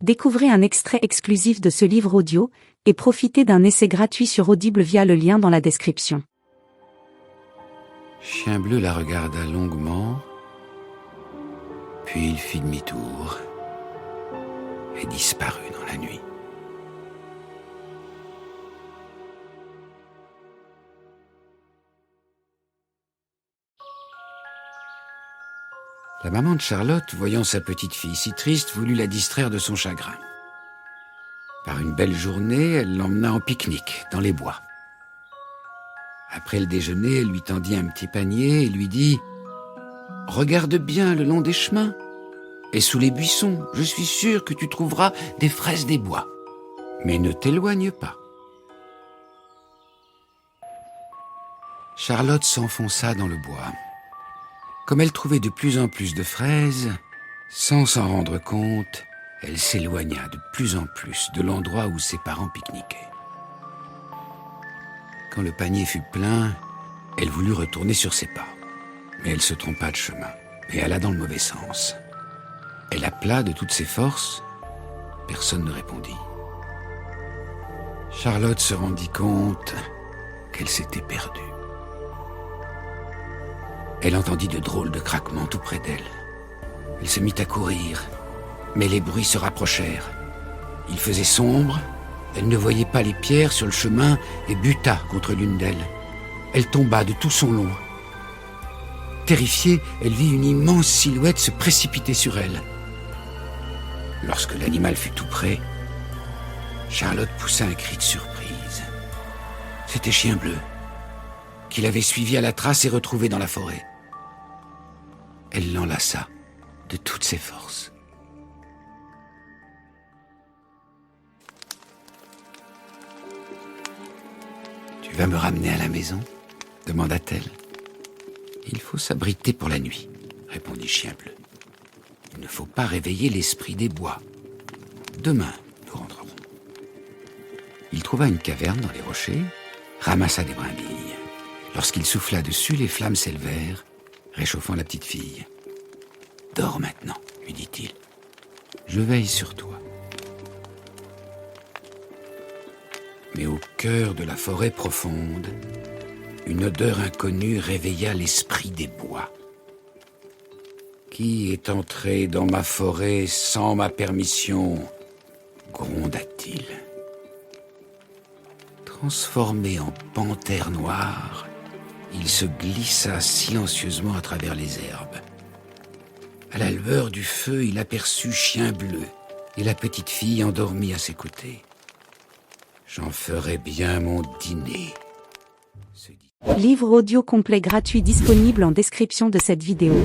Découvrez un extrait exclusif de ce livre audio, et profitez d'un essai gratuit sur Audible via le lien dans la description. Chien Bleu la regarda longuement, puis il fit demi-tour et disparut dans la nuit. La maman de Charlotte, voyant sa petite fille si triste, voulut la distraire de son chagrin. Par une belle journée, elle l'emmena en pique-nique, dans les bois. Après le déjeuner, elle lui tendit un petit panier et lui dit « Regarde bien le long des chemins et sous les buissons, je suis sûre que tu trouveras des fraises des bois. Mais ne t'éloigne pas. » Charlotte s'enfonça dans le bois. Comme elle trouvait de plus en plus de fraises, sans s'en rendre compte, elle s'éloigna de plus en plus de l'endroit où ses parents pique-niquaient. Quand le panier fut plein, elle voulut retourner sur ses pas. Mais elle se trompa de chemin et alla dans le mauvais sens. Elle appela de toutes ses forces, personne ne répondit. Charlotte se rendit compte qu'elle s'était perdue. Elle entendit de drôles de craquements tout près d'elle. Elle se mit à courir, mais les bruits se rapprochèrent. Il faisait sombre, elle ne voyait pas les pierres sur le chemin et buta contre l'une d'elles. Elle tomba de tout son long. Terrifiée, elle vit une immense silhouette se précipiter sur elle. Lorsque l'animal fut tout près, Charlotte poussa un cri de surprise. C'était Chien Bleu, qui l'avait suivi à la trace et retrouvé dans la forêt. Elle l'enlaça de toutes ses forces. « Tu vas me ramener à la maison ?» demanda-t-elle. « Il faut s'abriter pour la nuit, » répondit Chien Bleu. « Il ne faut pas réveiller l'esprit des bois. Demain, nous rentrerons. » Il trouva une caverne dans les rochers, ramassa des brindilles. Lorsqu'il souffla dessus, les flammes s'élevèrent, réchauffant la petite fille. « Dors maintenant, » lui dit-il. « Je veille sur toi. » Mais au cœur de la forêt profonde, une odeur inconnue réveilla l'esprit des bois. « Qui est entré dans ma forêt sans ma permission ?» gronda-t-il. Transformé en panthère noire, il se glissa silencieusement à travers les herbes. À la lueur du feu, il aperçut Chien Bleu et la petite fille endormie à ses côtés. « J'en ferai bien mon dîner, » se dit. Livre audio complet gratuit disponible en description de cette vidéo.